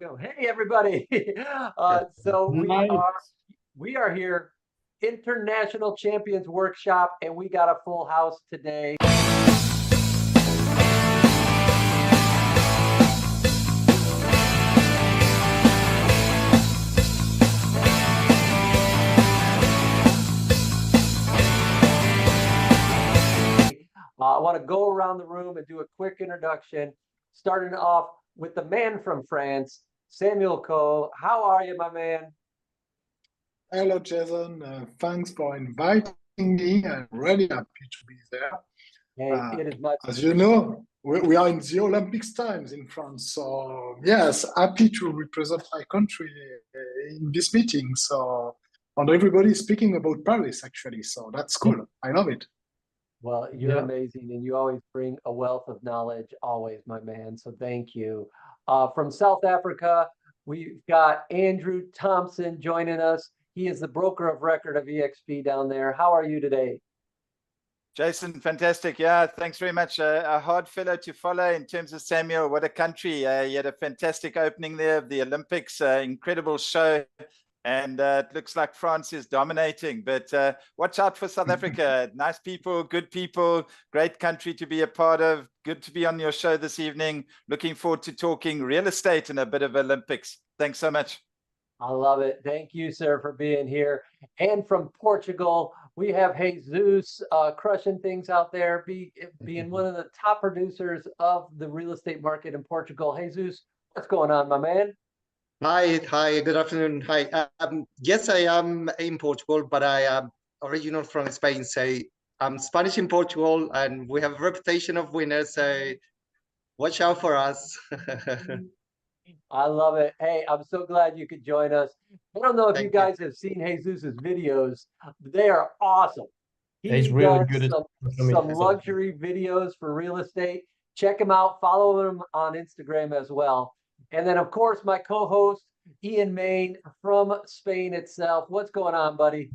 Go. Hey everybody. So Nice. we are here, International Champions Workshop, and we got a full house today. I want to go around the room and do a quick introduction, starting off with the man from France, Samuel Coe. How are you, my man? Hello, Jason. Thanks for inviting me. I'm really happy to be there. Hey, Uh, it is my as you know, we are in the Olympics times in France. So, yes, happy to represent my country in this meeting. So, and everybody is speaking about Paris, actually. So, that's Yeah. cool. I love it. Well, you're Yeah. amazing, and you always bring a wealth of knowledge, always, my man. So thank you. From South Africa, we've got Andrew Thompson joining us. He is the broker of record of EXP down there. How are you today? Jason, fantastic. Yeah, thanks very much. A hard fellow to follow in terms of Samuel. What a country. He had a fantastic opening there of the Olympics, incredible show. And it looks like France is dominating. But watch out for South Africa. Nice people, great country to be a part of. Good to be on your show this evening. Looking forward to talking real estate and a bit of Olympics. Thanks so much. I love it. Thank you, sir, for being here. And from Portugal, we have Jesus crushing things out there, being one of the top producers of the real estate market in Portugal. Jesus, what's going on, my man? Hi, good afternoon. Hi. Yes, I am in Portugal, but I am original from Spain. So I'm Spanish in Portugal, and we have a reputation of winners. So watch out for us. I love it. Hey, I'm so glad you could join us. I don't know if you Thank you. guys have seen Jesus's videos. They are awesome. He's He really does good at social some media stuff. luxury videos for real estate. Check him out. Follow him on Instagram as well. And then, of course, my co-host, Ian Main from Spain itself. What's going on, buddy?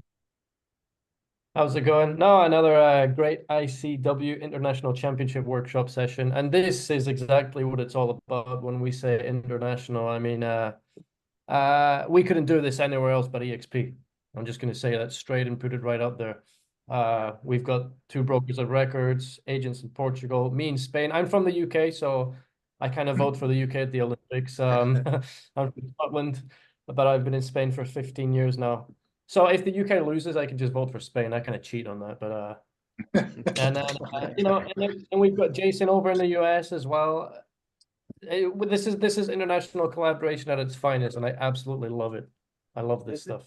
How's it going? No, another great ICW International Championship Workshop session. And this is exactly what it's all about when we say international. I mean, we couldn't do this anywhere else but EXP. I'm just going to say that straight and put it right out there. We've got two brokers of records, agents in Portugal, me in Spain. I'm from the UK, so I kind of vote for the UK at the Olympics. I'm from Scotland, but I've been in Spain for 15 years now. So if the UK loses, I can just vote for Spain. I kind of cheat on that, but and then and we've got Jason over in the US as well. This is international collaboration at its finest, and I absolutely love it. I love this stuff.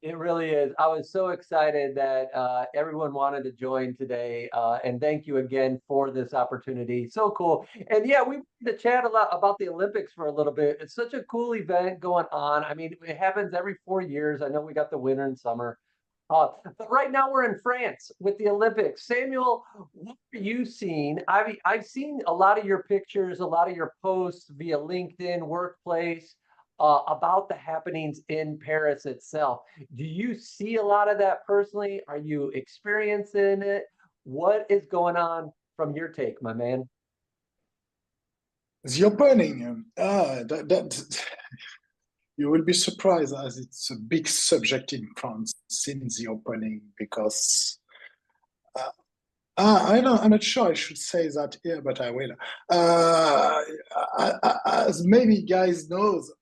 It really is. I was so excited that everyone wanted to join today. And thank you again for this opportunity. So cool. And yeah, we wanted to chat a lot about the Olympics for a little bit. It's such a cool event going on. I mean, it happens every 4 years. I know we got the winter and summer. But right now we're in France with the Olympics. Samuel, what are you seeing? I've seen a lot of your pictures, a lot of your posts via LinkedIn, Workplace, about the happenings in Paris itself. Do you see a lot of that personally? Are you experiencing it? What is going on from your take, my man? The opening, you will be surprised as it's a big subject in France since the opening because I'm not sure I should say that here, but I will. As many guys knows,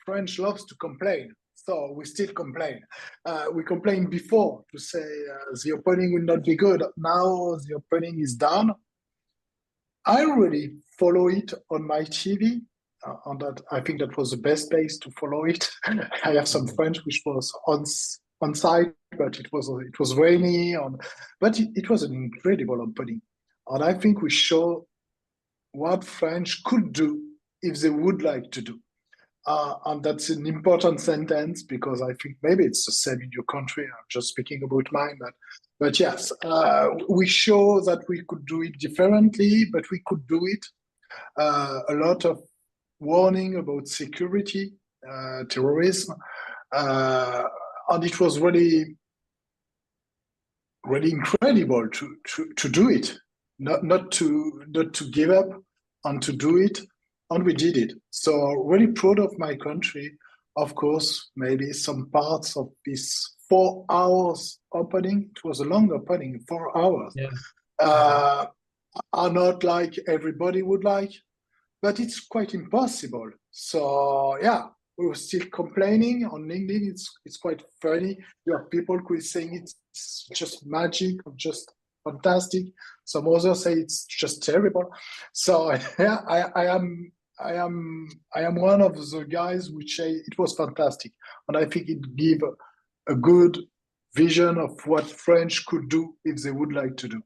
French loves to complain, so we still complain. We complained before to say the opening will not be good. Now the opening is done. I really follow it on my TV. On that, I think that was the best place to follow it. I have some French which was on site, but it was rainy. But it was an incredible opening, and I think we show what French could do if they would like to do. And that's an important sentence because I think maybe it's the same in your country. I'm just speaking about mine, but yes, we show that we could do it differently, but we could do it. A lot of warning about security, terrorism, and it was really, really incredible to do it, not to give up and to do it. and we did it. So really proud of my country. Of course, maybe some parts of this 4 hours opening, it was a long opening, 4 hours, Yeah. uh, are not like everybody would like, but it's quite impossible. So yeah, we were still complaining on LinkedIn. It's quite funny. You have people who is saying it's just magic or just fantastic. Some others say it's just terrible. So yeah, I am one of the guys which say it was fantastic, and I think it gave a good vision of what French could do if they would like to do.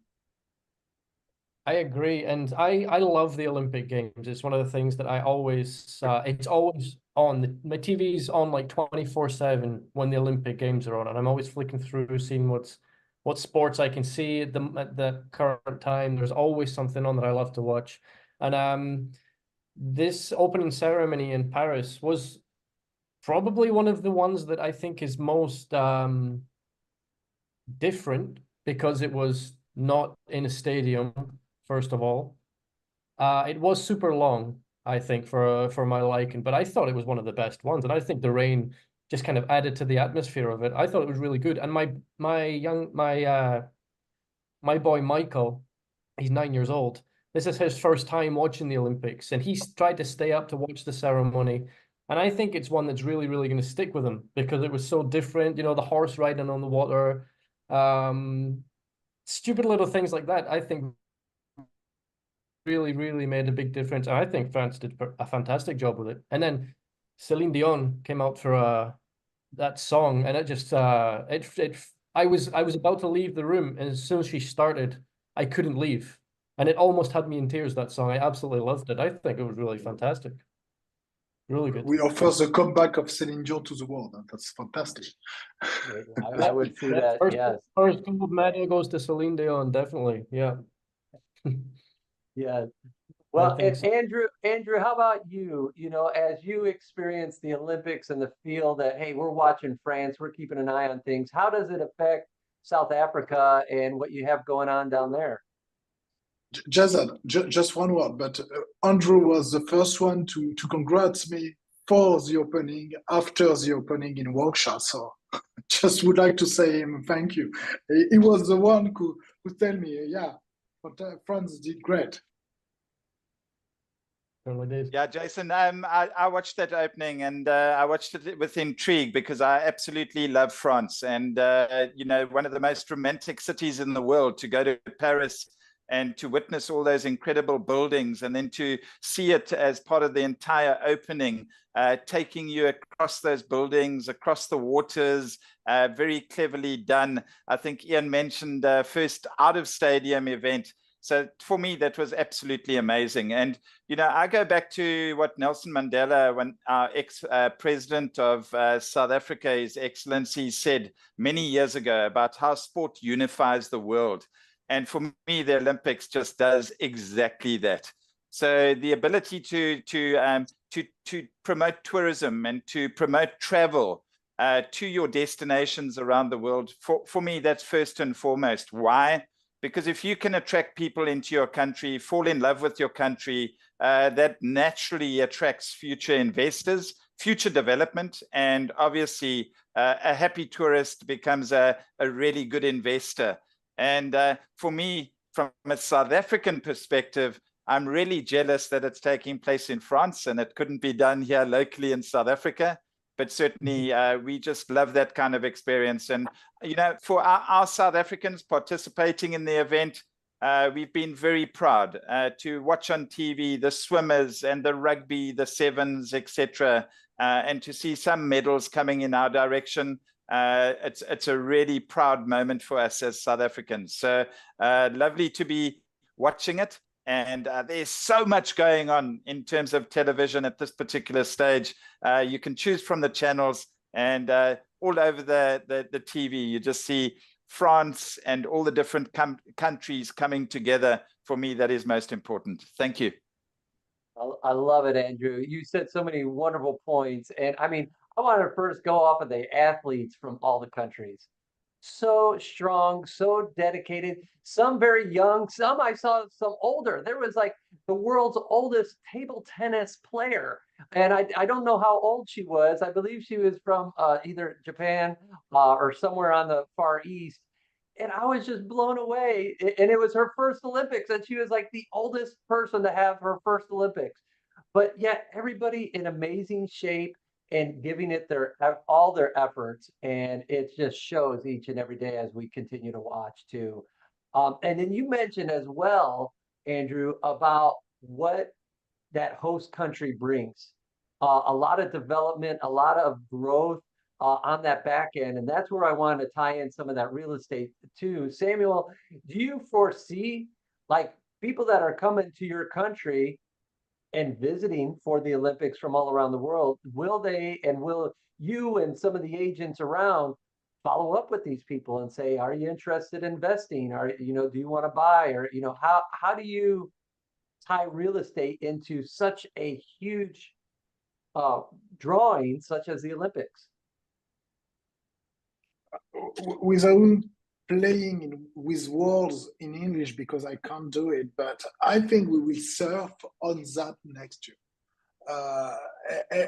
I agree, and I love the Olympic Games. It's one of the things that I always it's always on. My TV's on like 24/7 when the Olympic Games are on, and I'm always flicking through, seeing what sports I can see at the current time. There's always something on that I love to watch, and this opening ceremony in Paris was probably one of the ones that I think is most different because it was not in a stadium, first of all. It was super long, I think, for my liking, but I thought it was one of the best ones, and I think the rain just kind of added to the atmosphere of it. I thought it was really good, and my boy Michael, he's 9 years old. This is his first time watching the Olympics, and he's tried to stay up to watch the ceremony. And I think it's one that's really, really going to stick with him because it was so different. You know, the horse riding on the water, stupid little things like that. I think really, really made a big difference. And I think France did a fantastic job with it. And then Celine Dion came out for that song, and it just I was about to leave the room, and as soon as she started, I couldn't leave, and it almost had me in tears. That song, I absolutely loved it. I think it was really fantastic, really good. We offer the comeback of Celine Dion to the world, and that's fantastic. I would see that. Yes. First gold medal goes to Celine Dion, definitely. Yeah. Yeah. Well, and so. Andrew, how about you? You know, as you experience the Olympics and the feel that, hey, we're watching France, we're keeping an eye on things. How does it affect South Africa and what you have going on down there? Jason, just one word, but Andrew was the first one to congrats me for the opening after the opening in Waukesha. So just would like to say him thank you. He was the one who tell me, yeah, but France did great. Yeah, Jason, I watched that opening, and I watched it with intrigue because I absolutely love France, and you know, one of the most romantic cities in the world. To go to Paris and to witness all those incredible buildings, and then to see it as part of the entire opening, taking you across those buildings, across the waters, very cleverly done. I think Ian mentioned first out of stadium event. So for me, that was absolutely amazing. And, you know, I go back to what Nelson Mandela, when our ex-president of South Africa, His Excellency, said many years ago about how sport unifies the world. And for me, the Olympics just does exactly that. So the ability to promote tourism and to promote travel to your destinations around the world, for me, that's first and foremost. Why? Because if you can attract people into your country, fall in love with your country, that naturally attracts future investors, future development, and obviously a happy tourist becomes a really good investor. And for me, from a South African perspective, I'm really jealous that it's taking place in France and it couldn't be done here locally in South Africa. But certainly we just love that kind of experience. And, you know, for our South Africans participating in the event, we've been very proud to watch on TV the swimmers and the rugby, the sevens, etc., and to see some medals coming in our direction. It's a really proud moment for us as South Africans. So lovely to be watching it. And there's so much going on in terms of television at this particular stage. You can choose from the channels, and all over the TV, you just see France and all the different countries coming together. For me, that is most important. Thank you. I love it, Andrew. You said so many wonderful points. And I mean, I want to first go off of the athletes from all the countries. so strong, so dedicated, some very young, some I saw some older. There was like the world's oldest table tennis player. And I don't know how old she was. I believe she was from either Japan or somewhere on the Far East. And I was just blown away. And it was her first Olympics, and she was like the oldest person to have her first Olympics. But yet everybody in amazing shape and giving it their all their efforts, and it just shows each and every day as we continue to watch too. And then you mentioned as well, Andrew, about what that host country brings. A lot of development, a lot of growth on that back end, and that's where I wanted to tie in some of that real estate too. Samuel, do you foresee like people that are coming to your country and visiting for the Olympics from all around the world, will they and will you and some of the agents around follow up with these people and say, are you interested in investing? Are do you want to buy? Or how do you tie real estate into such a huge uh, drawing such as the Olympics? Without playing with words in English because I can't do it, but I think we will surf on that next year.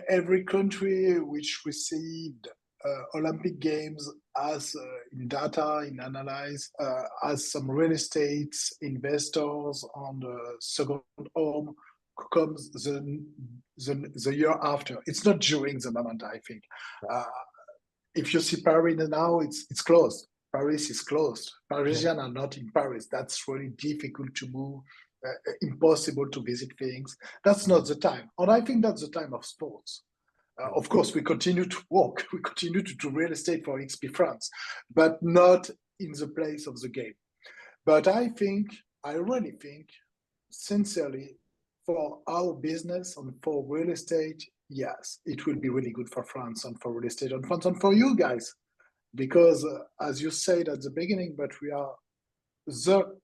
Every country which received Olympic Games has in data, in analyze, has some real estate investors on the second home comes the year after. It's not during the moment, I think. If you see Paris now, it's closed. Paris is closed. Parisians are not in Paris. That's really difficult to move, impossible to visit things. That's not the time. And I think that's the time of sports. Of course, we continue to work. We continue to do real estate for XP France, but not in the place of the game. But I really think, sincerely, for our business and for real estate, yes, it will be really good for France and for real estate and France and for you guys. Because as you said at the beginning, but we are the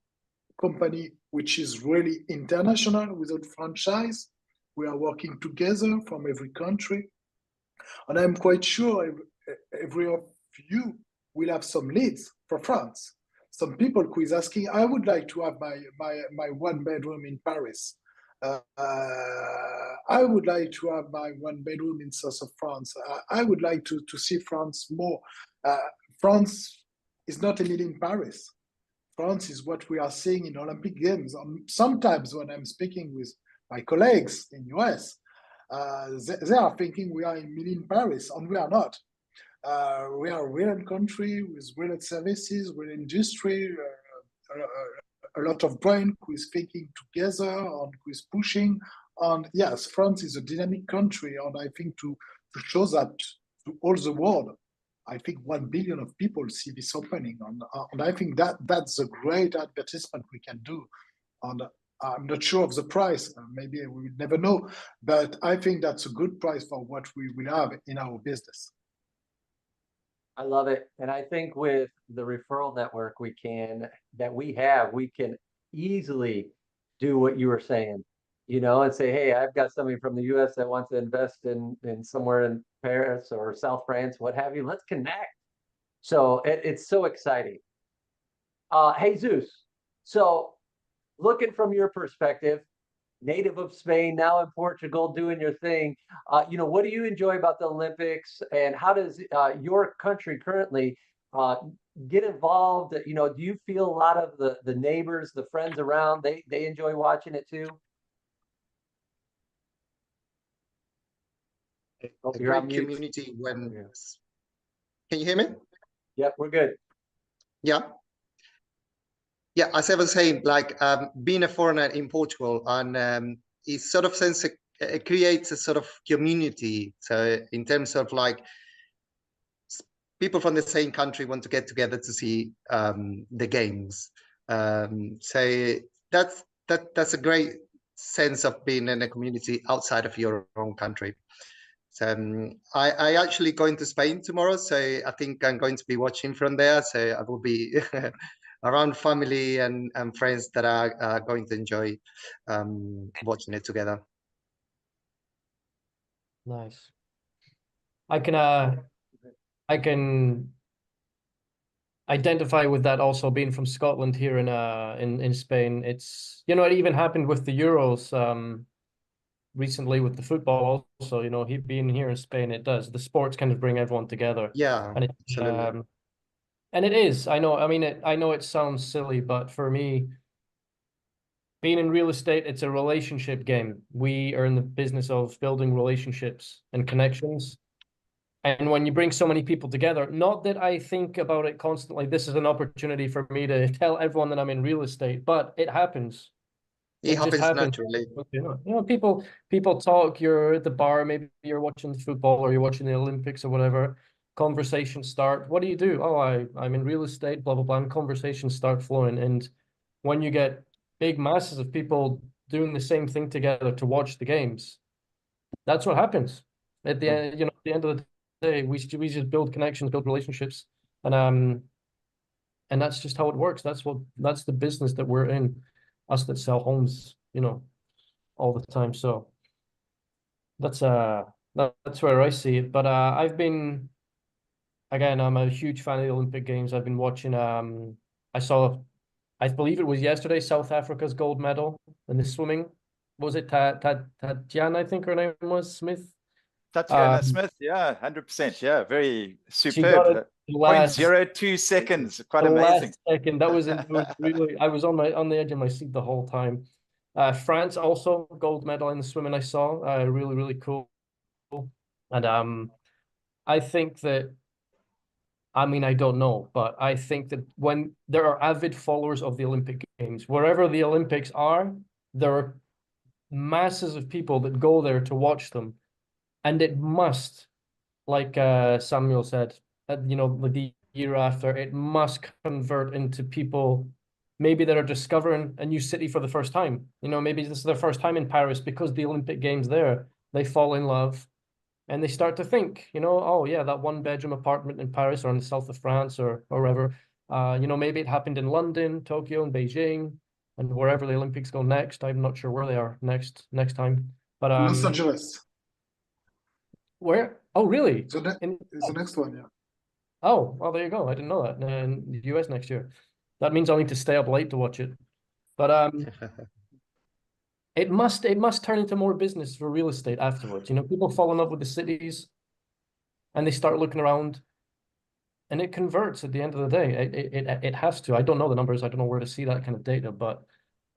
company which is really international without franchise. We are working together from every country. And I'm quite sure every of you will have some leads for France. Some people who is asking, I would like to have my one bedroom in Paris. I would like to have my one bedroom in south of France. I would like to see France more. France is not only in Paris. France is what we are seeing in Olympic Games. Sometimes when I'm speaking with my colleagues in US, they are thinking we are in Paris, and we are not. We are a real country with real services, real industry, a lot of brain who is thinking together and who is pushing. And yes, France is a dynamic country, and I think to show that to all the world, I think 1 billion of people see this opening, and I think that's a great advertisement we can do. And I'm not sure of the price. Maybe we will never know, but I think that's a good price for what we will have in our business. I love it. And I think with the referral network we can easily do what you were saying, and say, hey, I've got somebody from the US that wants to invest in somewhere in Paris or South France, what have you. Let's connect. So it's so exciting. Jesus, so looking from your perspective, native of Spain, now in Portugal, doing your thing. What do you enjoy about the Olympics, and how does your country currently get involved? Do you feel a lot of the neighbors, the friends around, they enjoy watching it too? A great community when. Can you hear me? Yep, we're good. Yeah. Yeah, as I was saying, like being a foreigner in Portugal, and it sort of it creates a sort of community. So in terms of like people from the same country want to get together to see the games. So that's a great sense of being in a community outside of your own country. So I actually going to Spain tomorrow, so I think I'm going to be watching from there. So I will be around family and friends that are going to enjoy watching it together. Nice. I can identify with that also being from Scotland here in Spain. It's, you know, it even happened with the Euros recently with the football also, you know, he being here in Spain, it does. The sports kind of bring everyone together. Yeah, And it absolutely. and it is. I know, I mean I know it sounds silly, but for me, being in real estate, it's a relationship game. We are in the business of building relationships and connections. And when you bring so many people together, not that I think about it constantly, this is an opportunity for me to tell everyone that I'm in real estate, but it happens. It It just happens happens. naturally. People talk, you're at the bar, maybe you're watching football or you're watching the Olympics or whatever. Conversations start. What do you do? Oh, I'm in real estate, blah, blah, blah. And conversations start flowing. And when you get big masses of people doing the same thing together to watch the games, that's what happens. At the end, you know, at the end of the day, we just build connections, build relationships, and that's just how it works. That's the business that we're in, us that sell homes, you know, all the time. So that's where I see it. But I've been, again, I'm a huge fan of the Olympic Games. I've been watching. I believe it was yesterday, South Africa's gold medal in the swimming. Was it Tatiana? I think her name was Smith. Tatiana Um, Smith, yeah, 100%. Yeah, very she got it superb. the last 0.02 seconds, quite the amazing. last second. That was it was really. I was on the edge of my seat the whole time. France also gold medal in the swimming. I saw really really cool. And I think that, I mean, I don't know, but I think that when there are avid followers of the Olympic Games, wherever the Olympics are, there are masses of people that go there to watch them. And it must, like Samuel said, you know, the year after, it must convert into people maybe that are discovering a new city for the first time. You know, maybe this is their first time in Paris because the Olympic Games there, they fall in love and they start to think, you know, oh yeah, that one bedroom apartment in Paris or in the south of France or wherever, you know, maybe it happened in London, Tokyo, and Beijing, and wherever the Olympics go next. I'm not sure where they are next time, but Los Angeles. where? Oh, really? So that In is the next one, yeah. Oh, well, there you go. I didn't know that. In the US next year. That means I'll need to stay up late to watch it. But it must turn into more business for real estate afterwards. You know, people fall in love with the cities and they start looking around and it converts at the end of the day. It has to. I don't know the numbers. I don't know where to see that kind of data, but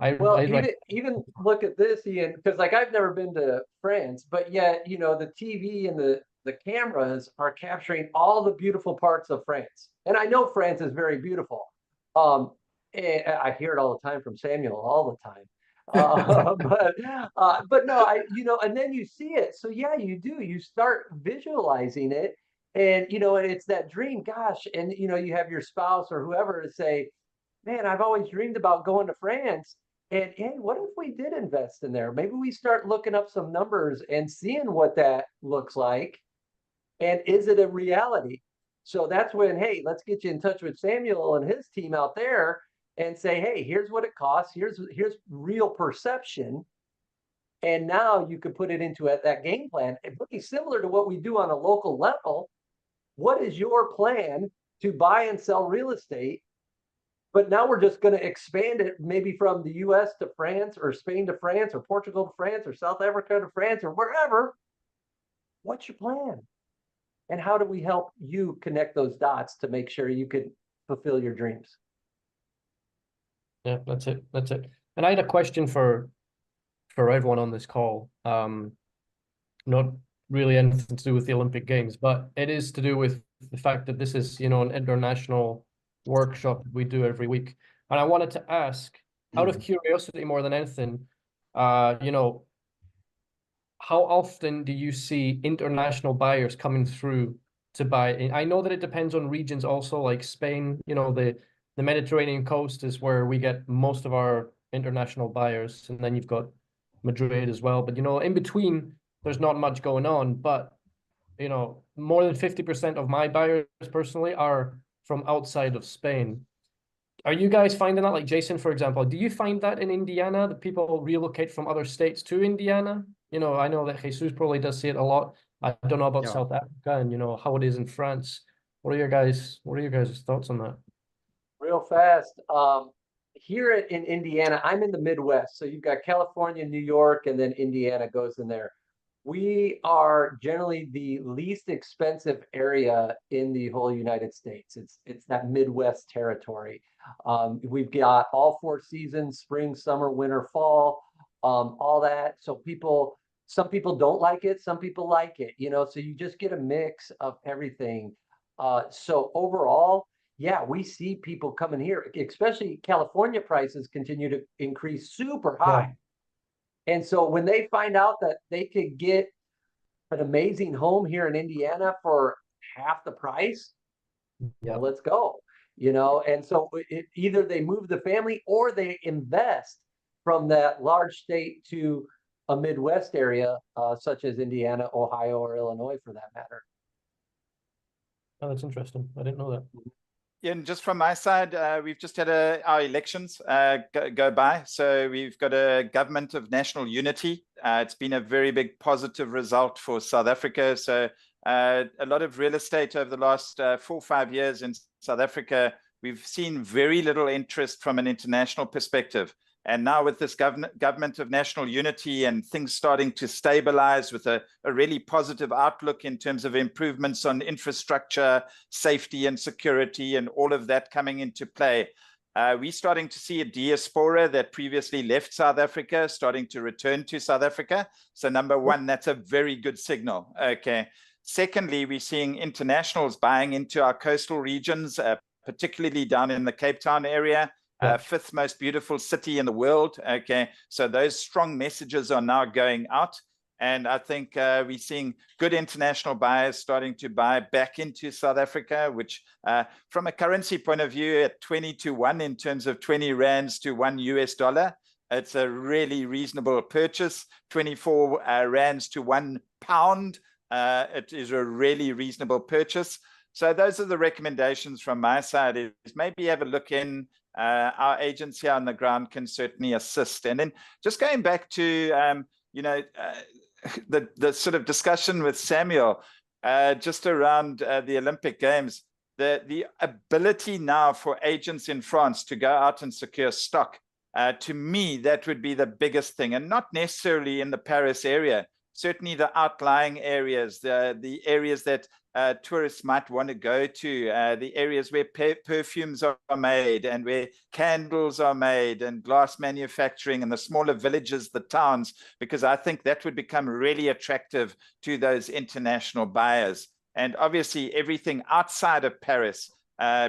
Well, I even look at this, Ian, because like I've never been to France, but yet, you know, the TV and the cameras are capturing all the beautiful parts of France. And I know France is very beautiful. Um, and I hear it all the time from Samuel all the time. But no, you know, and then you see it. So yeah, you do. You start visualizing it, and you know, and it's that dream. Gosh, and you know, you have your spouse or whoever to say, "Man, I've always dreamed about going to France." And hey, what if we did invest in there? Maybe we start looking up some numbers and seeing what that looks like. And is it a reality? So that's when, hey, let's get you in touch with Samuel and his team out there and say, hey, here's what it costs. Here's real perception. And now you could put it into that game plan. It's pretty similar to what we do on a local level. What is your plan to buy and sell real estate? But now we're just going to expand it maybe from the US to France or Spain to France or Portugal to France or South Africa to France or wherever. What's your plan? And how do we help you connect those dots to make sure you can fulfill your dreams? Yeah, that's it. That's it. And I had a question for everyone on this call. Not really anything to do with the Olympic Games, but it is to do with the fact that this is, you know, an international workshop we do every week. And I wanted to ask, out of curiosity more than anything, you know, how often do you see international buyers coming through to buy? And I know that it depends on regions also, like Spain, you know, the Mediterranean coast is where we get most of our international buyers, and then you've got Madrid as well. But you know, in between, there's not much going on. But you know, more than 50% of my buyers personally are from outside of Spain. Are you guys finding that, like Jason, for example, do you find that in Indiana that people relocate from other states to Indiana? You know, I know that Jesus probably does see it a lot. I don't know about Yeah. South Africa and you know how it is in France. What are your guys' thoughts on that? Real fast. Here in Indiana, I'm in the Midwest. So you've got California, New York, and then Indiana goes in there. We are generally the least expensive area in the whole United States. It's that Midwest territory. We've got all 4 seasons, spring, summer, winter, fall, all that. So some people don't like it, some people like it, so you just get a mix of everything. So overall, yeah, we see people coming here, especially California prices continue to increase super high. And so when they find out that they could get an amazing home here in Indiana for half the price, well, let's go. And so either they move the family or they invest from that large state to a Midwest area, such as Indiana, Ohio, or Illinois, for that matter. Oh, that's interesting. I didn't know that. Yeah, and just from my side, we've just had our elections go by. So we've got a government of national unity. It's been a very big positive result for South Africa. So a lot of real estate over the last 4 or 5 years in South Africa, we've seen very little interest from an international perspective. And now with this government of national unity and things starting to stabilize with a really positive outlook in terms of improvements on infrastructure, safety and security, and all of that coming into play, we're starting to see a diaspora that previously left South Africa starting to return to South Africa. So number one, that's a very good signal. Okay. Secondly, we're seeing internationals buying into our coastal regions, particularly down in the Cape Town area. 5th most beautiful city in the world. Okay, so those strong messages are now going out, and I think we're seeing good international buyers starting to buy back into South Africa, which from a currency point of view, at 20-1 in terms of 20 rands to $1, it's a really reasonable purchase. 24 rands to £1, it is a really reasonable purchase. So those are the recommendations from my side, is maybe have a look in. Our agents here on the ground can certainly assist. And then just going back to, the sort of discussion with Samuel, just around the Olympic Games, the ability now for agents in France to go out and secure stock, to me, that would be the biggest thing, and not necessarily in the Paris area. Certainly the outlying areas, the areas that tourists might want to go to, the areas where perfumes are made and where candles are made and glass manufacturing, and the smaller villages, the towns, because I think that would become really attractive to those international buyers. And obviously everything outside of Paris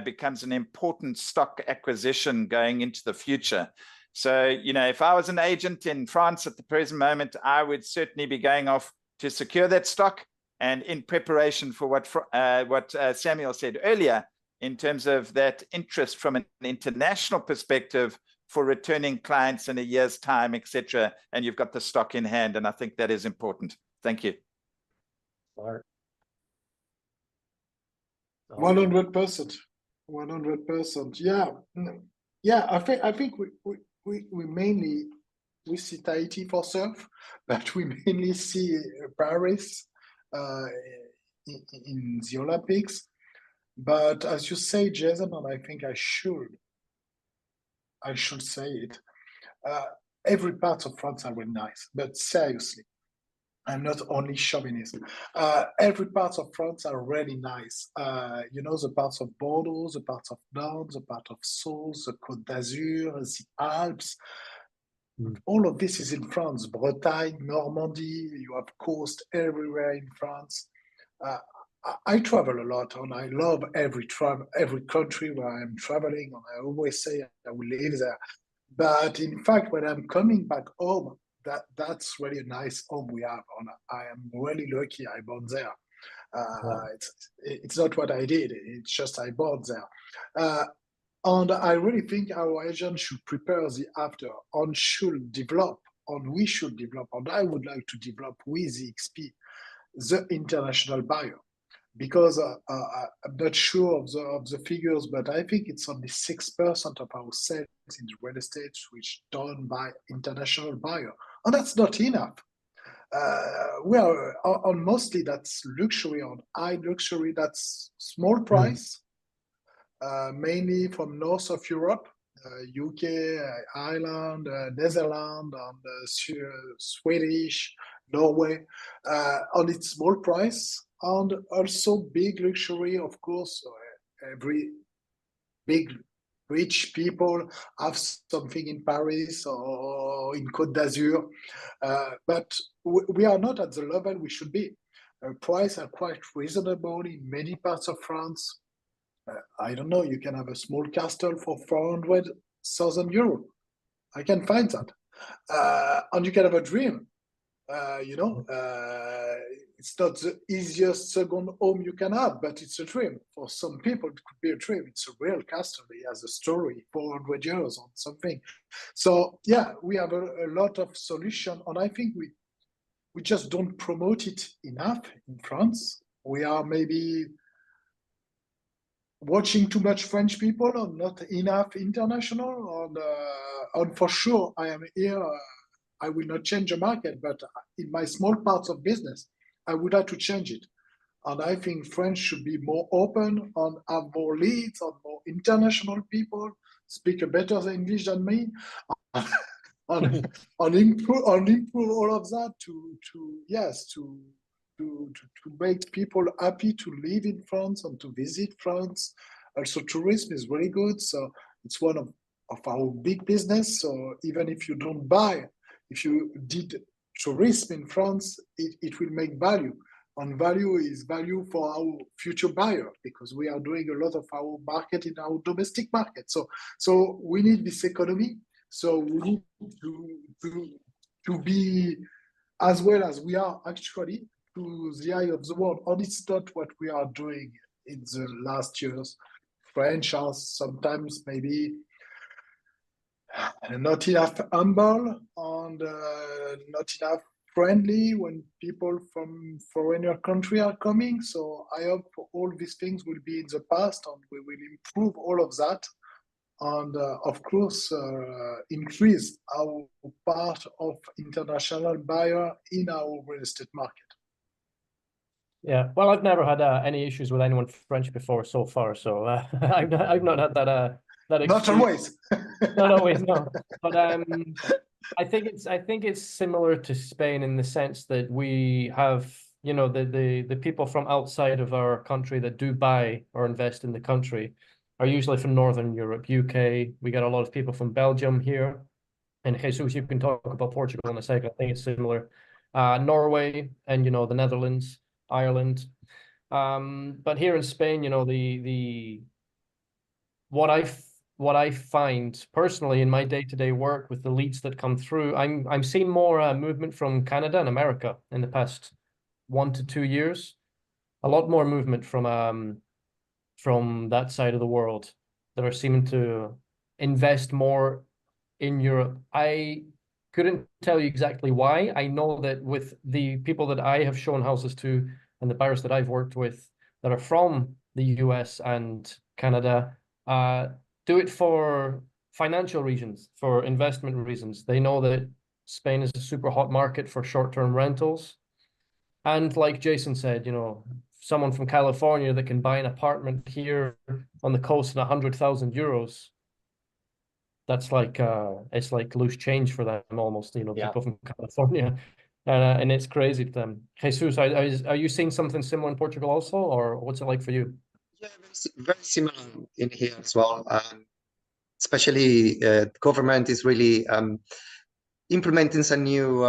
becomes an important stock acquisition going into the future. So, if I was an agent in France at the present moment, I would certainly be going off to secure that stock, and in preparation for what Samuel said earlier, in terms of that interest from an international perspective for returning clients in a year's time, etc. And you've got the stock in hand, and I think that is important. Thank you. 100%. 100%. Yeah. I think we mainly see Tahiti for surf, but we mainly see Paris in the Olympics. But as you say, Jason, and I think I should say it, every part of France are really nice. But seriously, I'm not only chauvinist. Every part of France are really nice. The parts of Bordeaux, the parts of Nantes, the part of Sauce, the Côte d'Azur, the Alps. All of this is in France. Bretagne, Normandy, you have coast everywhere in France. I travel a lot, and I love every country where I'm traveling, and I always say I will live there. But in fact, when I'm coming back home, that's really a nice home we have, and I am really lucky I born there. It's not what I did, it's just I born there. And I really think our agent should prepare the after, and should develop, and we should develop, and I would like to develop with the XP, the international buyer. Because I'm not sure of the figures, but I think it's only 6% of our sales in real estate which done by international buyer, and that's not enough. We are on mostly that's luxury, on high luxury, that's small price. mainly from north of Europe, UK, Ireland, Netherlands, and Swedish, Norway, on its small price, and also big luxury, of course. Every big rich people have something in Paris or in Côte d'Azur, but we are not at the level we should be. Prices are quite reasonable in many parts of France. I don't know, you can have a small castle for 400,000 euro. I can find that. And you can have a dream. It's not the easiest second home you can have, but it's a dream. For some people, it could be a dream. It's a real castle. It has a story, 400 years or something. So yeah, we have a lot of solution, and I think we just don't promote it enough in France. We are maybe watching too much French people or not enough international. And for sure, I am here. I will not change the market, but in my small parts of business, I would like to change it. And I think French should be more open and have more leads and more international people speak a better English than me. and improve all of that to make people happy to live in France and to visit France. Also, tourism is very good, so it's one of our big business. So even if you don't buy, if you did tourism in France, it will make value. And value is value for our future buyer, because we are doing a lot of our market in our domestic market. So we need this economy. So we need to be as well as we are actually to the eye of the world. And it's not what we are doing in the last years. French are sometimes maybe not enough humble and not enough friendly when people from foreigner country are coming. So I hope all these things will be in the past, and we will improve all of that. And of course, increase our part of international buyer in our real estate market. Yeah, well, I've never had any issues with anyone French before so far, so I've not had that Not experience. always. Not always, no. But I think it's similar to Spain in the sense that we have, you know, the people from outside of our country that do buy or invest in the country are usually from Northern Europe, UK. We got a lot of people from Belgium here. And Jesus, you can talk about Portugal in a second. I think it's similar. Norway and, you know, the Netherlands, Ireland. But here in Spain, you know, what I find personally in my day-to-day work with the leads that come through, I'm seeing more movement from Canada and America in the past 1 to 2 years. A lot more movement from that side of the world that are seeming to invest more in Europe. I couldn't tell you exactly why. I know that with the people that I have shown houses to and the buyers that I've worked with that are from the US and Canada, do it for financial reasons, for investment reasons. They know that Spain is a super hot market for short-term rentals. And like Jason said, you know, someone from California that can buy an apartment here on the coast at 100,000 euros, that's like it's like loose change for them almost, you know, Yeah. people from California. And it's crazy to them. Jesus, are you seeing something similar in Portugal also, or what's it like for you? Yeah, very similar in here as well. Especially government is really implementing some new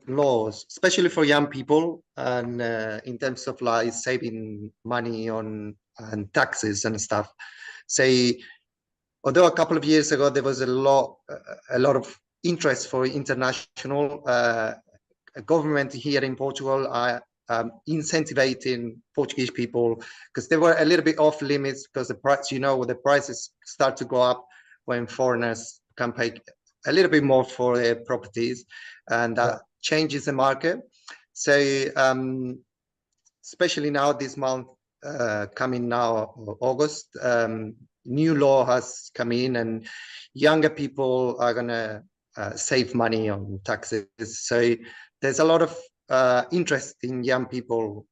laws, especially for young people, and in terms of like saving money on and taxes and stuff. Say, although a couple of years ago there was a lot of interest for international government here in Portugal incentivizing Portuguese people, because they were a little bit off limits because the price, you know, the prices start to go up when foreigners can pay a little bit more for their properties, and that changes the market. So especially now this month, coming now August, new law has come in, and younger people are gonna save money on taxes. So there's a lot of interest in young people,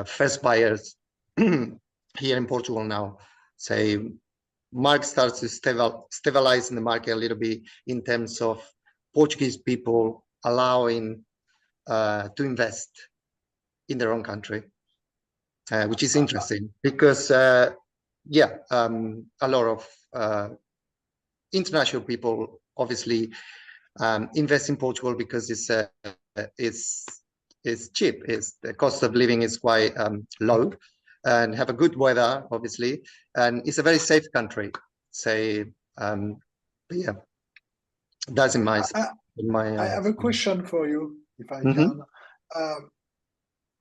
first buyers here in Portugal now. say market starts to stabilize in the market a little bit in terms of Portuguese people allowing to invest in their own country, which is interesting because yeah, a lot of international people obviously invest in Portugal because it's cheap. The cost of living is quite low, and have a good weather, obviously, and it's a very safe country. Say, yeah, that's in my I have a question for you, if I can.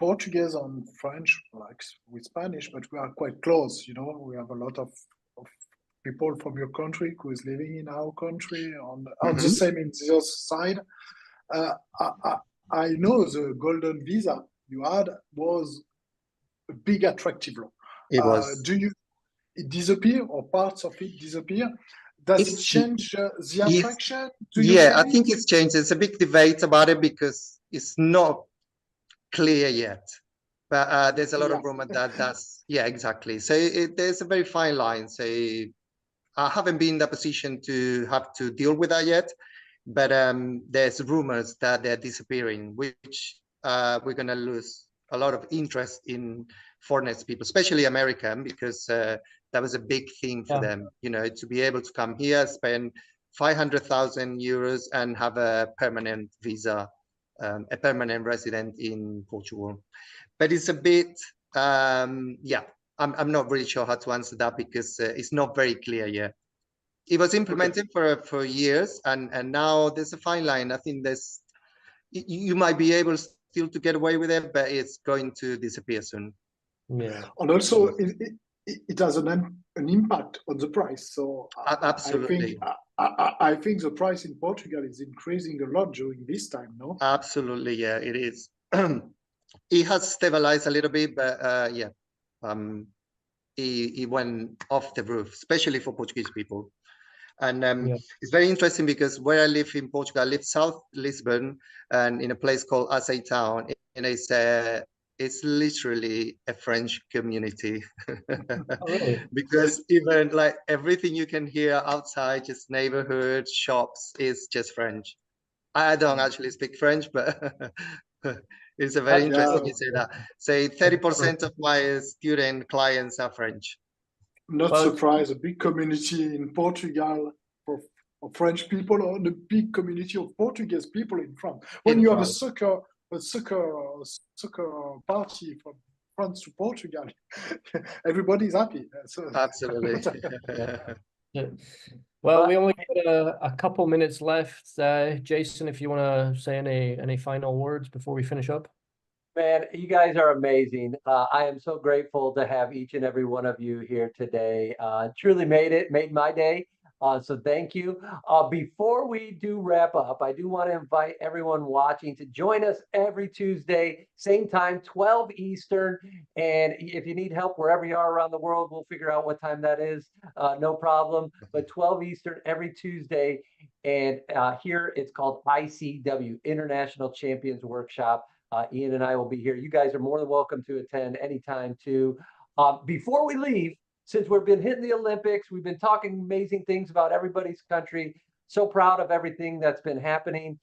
Portuguese and French, like with Spanish, but we are quite close. You know, we have a lot of people from your country who is living in our country on the same in the other side. I know the golden visa you had was a big attractive law. It was. It disappear or parts of it disappear? Does it change the attraction? Yeah, I think it's changed. There's a big debate about it because it's not clear yet. But there's a lot of rumor that that's, yeah, exactly. So there's a very fine line. So I haven't been in that position to have to deal with that yet. But there's rumors that they're disappearing, which we're going to lose a lot of interest in foreign people, especially American, because that was a big thing for them, you know, to be able to come here, spend 500,000 euros and have a permanent visa, a permanent resident in Portugal. But it's a bit, yeah, I'm not really sure how to answer that because it's not very clear yet. It was implemented for years, and now there's a fine line. I think there's you might be able still to get away with it, but it's going to disappear soon. Yeah, and also it has an impact on the price. So absolutely, I think the price in Portugal is increasing a lot during this time. No, absolutely, yeah, it is. It has stabilized a little bit, but yeah, it went off the roof, especially for Portuguese people. And it's very interesting because where I live in Portugal, I live South Lisbon and in a place called Acei Town, and it's literally a French community. Oh, really? Because even like everything you can hear outside, just neighborhood shops, is just French. I don't actually speak French, but it's a very interesting you say that. Say 30% of my student clients are French. Not surprised, a big community in Portugal for French people, or the big community of Portuguese people in France. When you have a soccer party from France to Portugal, everybody's happy. So. Absolutely. Yeah. Well, we only got a couple minutes left. Jason, if you want to say any final words before we finish up. Man, you guys are amazing. I am so grateful to have each and every one of you here today. Truly made my day. So thank you. Before we do wrap up, I do want to invite everyone watching to join us every Tuesday, same time, 12 Eastern. And if you need help wherever you are around the world, we'll figure out what time that is. No problem. But 12 Eastern every Tuesday. And here it's called ICW, International Champions Workshop. Ian and I will be here. You guys are more than welcome to attend anytime too. Before we leave, since we've been hitting the Olympics, we've been talking amazing things about everybody's country. So proud of everything that's been happening.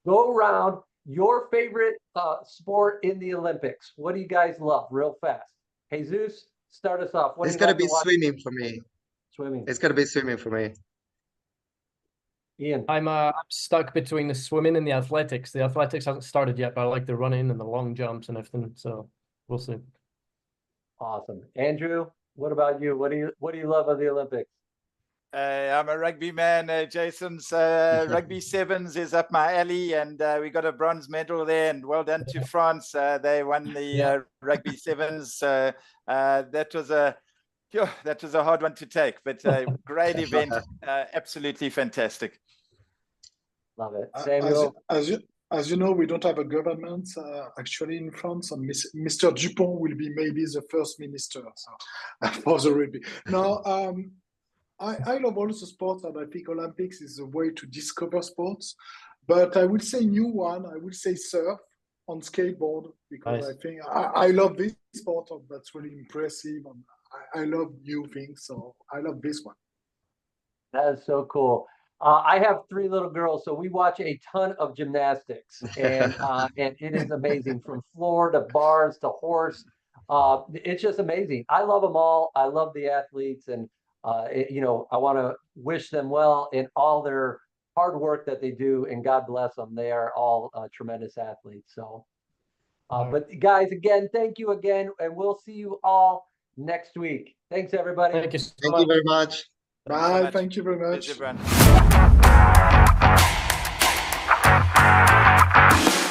Go around your favorite sport in the Olympics. What do you guys love real fast? Jesus, start us off. It's got to be swimming for me. Swimming. It's got to be swimming for me. Ian. I'm stuck between the swimming and the athletics. The athletics hasn't started yet, but I like the running and the long jumps and everything. So we'll see. Awesome. Andrew, what about you? What do you love of the Olympics? I'm a rugby man, Jason's rugby sevens is up my alley, and we got a bronze medal there, and well done to France. They won the rugby sevens. That was a hard one to take, but a great event, absolutely fantastic. Love it. Samuel? As you know, we don't have a government actually in France, and Mr. Dupont will be maybe the first minister for the rugby. Now, I love all the sports, and I think Olympics is a way to discover sports. But I would say new one. I would say surf on skateboard, because I think I love this sport. That's really impressive. And I love new things, so I love this one. That is so cool. I have three little girls, so we watch a ton of gymnastics, and it is amazing from floor to bars to horse. It's just amazing. I love them all. I love the athletes, and I want to wish them well in all their hard work that they do, and God bless them. They are all tremendous athletes. So, but guys, again, thank you again, and we'll see you all next week. Thanks, everybody. Thank you so Thank much. you very much. Thanks so Bye. much. Thank you very Cheers, much. everyone.